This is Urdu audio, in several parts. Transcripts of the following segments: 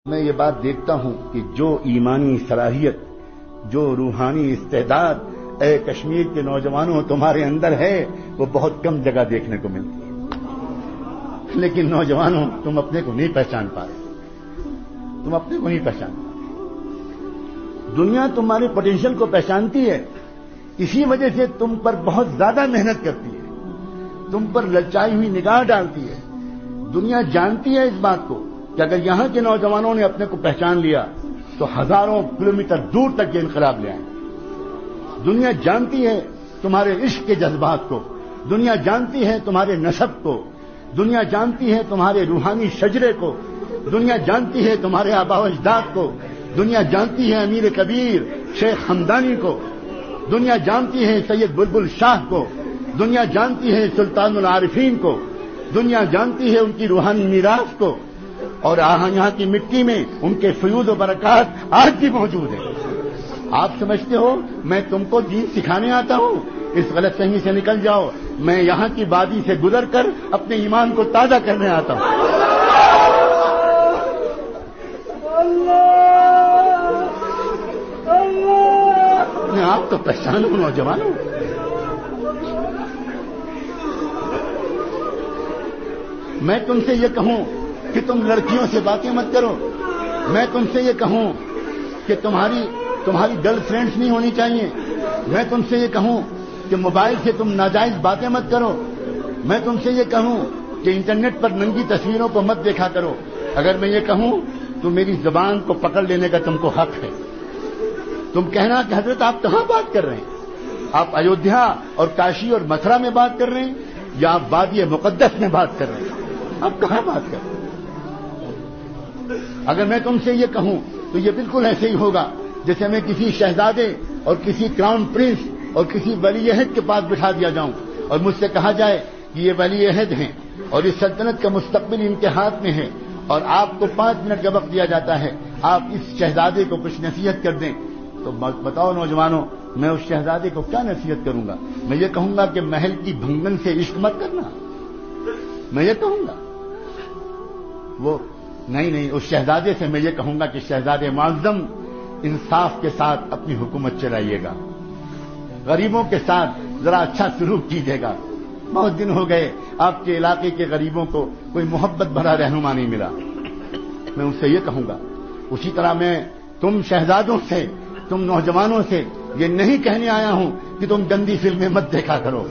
میں یہ بات دیکھتا ہوں کہ جو ایمانی صلاحیت، جو روحانی استعداد اے کشمیر کے نوجوانوں تمہارے اندر ہے، وہ بہت کم جگہ دیکھنے کو ملتی ہے۔ لیکن نوجوانوں، تم اپنے کو نہیں پہچان پا رہے، تم اپنے کو نہیں پہچان پا رہے۔ دنیا تمہارے پوٹینشیل کو پہچانتی ہے، اسی وجہ سے تم پر بہت زیادہ محنت کرتی ہے، تم پر للچائی ہوئی نگاہ ڈالتی ہے۔ دنیا جانتی ہے اس بات کو کہ اگر یہاں کے نوجوانوں نے اپنے کو پہچان لیا تو ہزاروں کلومیٹر دور تک یہ انقلاب لے آئیں۔ دنیا جانتی ہے تمہارے عشق کے جذبات کو، دنیا جانتی ہے تمہارے نسب کو، دنیا جانتی ہے تمہارے روحانی شجرے کو، دنیا جانتی ہے تمہارے آباء و اجداد کو، دنیا جانتی ہے امیر کبیر شیخ ہمدانی کو، دنیا جانتی ہے سید بلبل شاہ کو، دنیا جانتی ہے سلطان العارفین کو، دنیا جانتی ہے ان کی روحانی میراث کو، اور یہاں کی مٹی میں ان کے فیوض و برکات آج بھی موجود ہیں۔ آپ سمجھتے ہو میں تم کو دین سکھانے آتا ہوں؟ اس غلط فہمی سے نکل جاؤ، میں یہاں کی وادی سے گزر کر اپنے ایمان کو تازہ کرنے آتا ہوں۔ اپنے آپ تو پہچانو نوجوانوں۔ میں تم سے یہ کہوں کہ تم لڑکیوں سے باتیں مت کرو، میں تم سے یہ کہوں کہ تمہاری گرل فرینڈز نہیں ہونی چاہیے، میں تم سے یہ کہوں کہ موبائل سے تم ناجائز باتیں مت کرو، میں تم سے یہ کہوں کہ انٹرنیٹ پر ننگی تصویروں کو مت دیکھا کرو۔ اگر میں یہ کہوں تو میری زبان کو پکڑ لینے کا تم کو حق ہے۔ تم کہنا کہ حضرت آپ کہاں بات کر رہے ہیں؟ آپ ایودھیا اور کاشی اور متھرا میں بات کر رہے ہیں یا آپ وادی مقدس میں بات کر رہے ہیں؟ آپ کہاں بات کر رہے ہیں؟ اگر میں تم سے یہ کہوں تو یہ بالکل ایسے ہی ہوگا جیسے میں کسی شہزادے اور کسی کراؤن پرنس اور کسی ولی عہد کے پاس بٹھا دیا جاؤں اور مجھ سے کہا جائے کہ یہ ولی عہد ہیں اور اس سلطنت کا مستقبل ان کے ہاتھ میں ہے اور آپ کو 5 منٹ کا وقت دیا جاتا ہے، آپ اس شہزادے کو کچھ نصیحت کر دیں، تو بتاؤ نوجوانوں میں اس شہزادے کو کیا نصیحت کروں گا؟ میں یہ کہوں گا کہ محل کی بھنگن سے عشق مت کرنا، میں یہ کہوں گا؟ وہ نہیں، اس شہزادے سے میں یہ کہوں گا کہ شہزادے معظم انصاف کے ساتھ اپنی حکومت چلائیے گا، غریبوں کے ساتھ ذرا اچھا سلوک کیجیے گا۔ بہت دن ہو گئے آپ کے علاقے کے غریبوں کو کوئی محبت بھرا رہنما نہیں ملا، میں ان سے یہ کہوں گا۔ اسی طرح میں تم شہزادوں سے، تم نوجوانوں سے یہ نہیں کہنے آیا ہوں کہ تم گندی فلمیں مت دیکھا کرو،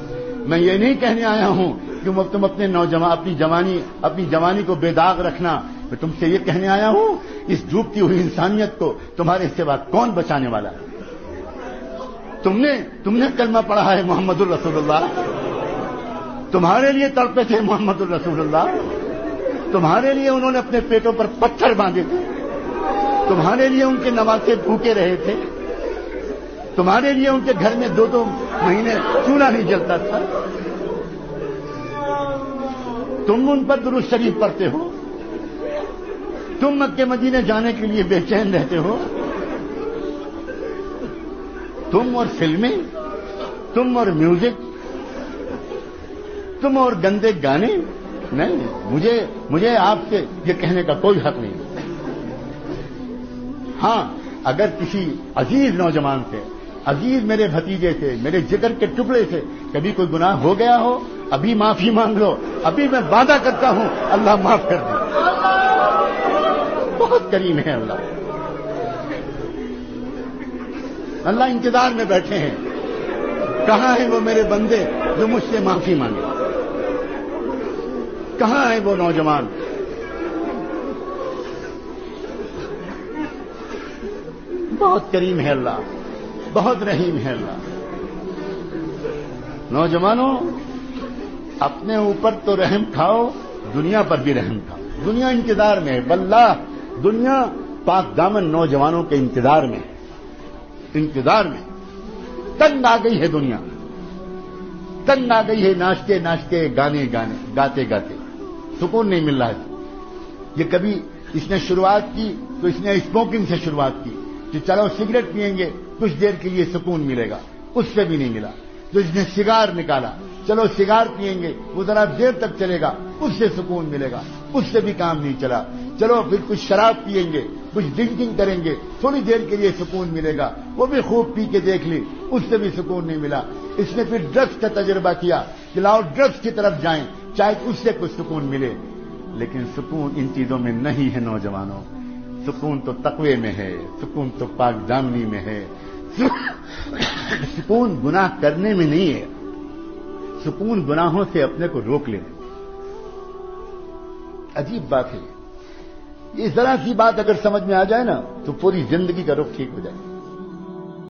میں یہ نہیں کہنے آیا ہوں کہ تم اپنی جوانی کو بے داغ رکھنا، میں تم سے یہ کہنے آیا ہوں اس ڈوبتی ہوئی انسانیت کو تمہارے سوا کون بچانے والا ہے؟ تم نے کلمہ پڑھا ہے محمد الرسول اللہ، تمہارے لیے تڑپے تھے محمد الرسول اللہ، تمہارے لیے انہوں نے اپنے پیٹوں پر پتھر باندھے تھے، تمہارے لیے ان کے نواسے بھوکے رہے تھے، تمہارے لیے ان کے گھر میں 2 مہینے چولہا نہیں جلتا تھا، تم ان پر درود شریف پڑھتے ہو، تم مکے مدینے جانے کے لیے بے چین رہتے ہو، تم اور فلمیں، تم اور میوزک، تم اور گندے گانے۔ نہیں، مجھے آپ سے یہ کہنے کا کوئی حق نہیں۔ ہاں، اگر کسی عزیز نوجوان سے، عزیز میرے بھتیجے سے، میرے جگر کے ٹکڑے سے کبھی کوئی گناہ ہو گیا ہو، ابھی معافی مانگ لو، ابھی میں وعدہ کرتا ہوں اللہ معاف کر دے۔ بہت کریم ہے اللہ، اللہ انتظار میں بیٹھے ہیں، کہاں ہیں وہ میرے بندے جو مجھ سے معافی مانگے؟ کہاں ہیں وہ نوجوان؟ بہت کریم ہے اللہ، بہت رحیم ہے اللہ۔ نوجوانوں، اپنے اوپر تو رحم کھاؤ، دنیا پر بھی رحم کھاؤ۔ دنیا انتظار میں ہے، واللہ دنیا پاک دامن نوجوانوں کے انتظار میں تنگ آ گئی ہے، دنیا تنگ آ گئی ہے، ناچتے گاتے سکون نہیں مل رہا ہے۔ یہ کبھی اس نے شروعات کی تو اس نے اسموکنگ سے شروعات کی کہ چلو سگریٹ پیئیں گے کچھ دیر کے لیے سکون ملے گا، اس سے بھی نہیں ملا۔ تو اس نے سگار نکالا، چلو سگار پیئیں گے وہ ذرا دیر تک چلے گا، اس سے سکون ملے گا، اس سے بھی کام نہیں چلا۔ چلو پھر کچھ شراب پیئیں گے، کچھ ڈرنکنگ کریں گے، تھوڑی دیر کے لیے سکون ملے گا، وہ بھی خوب پی کے دیکھ لی، اس سے بھی سکون نہیں ملا۔ اس نے پھر ڈرگس کا تجربہ کیا کہ لاؤ ڈرگس کی طرف جائیں، چاہے اس سے کچھ سکون ملے، لیکن سکون ان چیزوں میں نہیں ہے نوجوانوں۔ سکون تو تقوی میں ہے، سکون تو پاک دامنی میں ہے، سکون گناہ کرنے میں نہیں ہے، سکون گناہوں سے اپنے کو روک لینے۔ عجیب بات ہے یہ ذرا سی بات اگر سمجھ میں آ جائے نا تو پوری زندگی کا رخ ٹھیک ہو جائے۔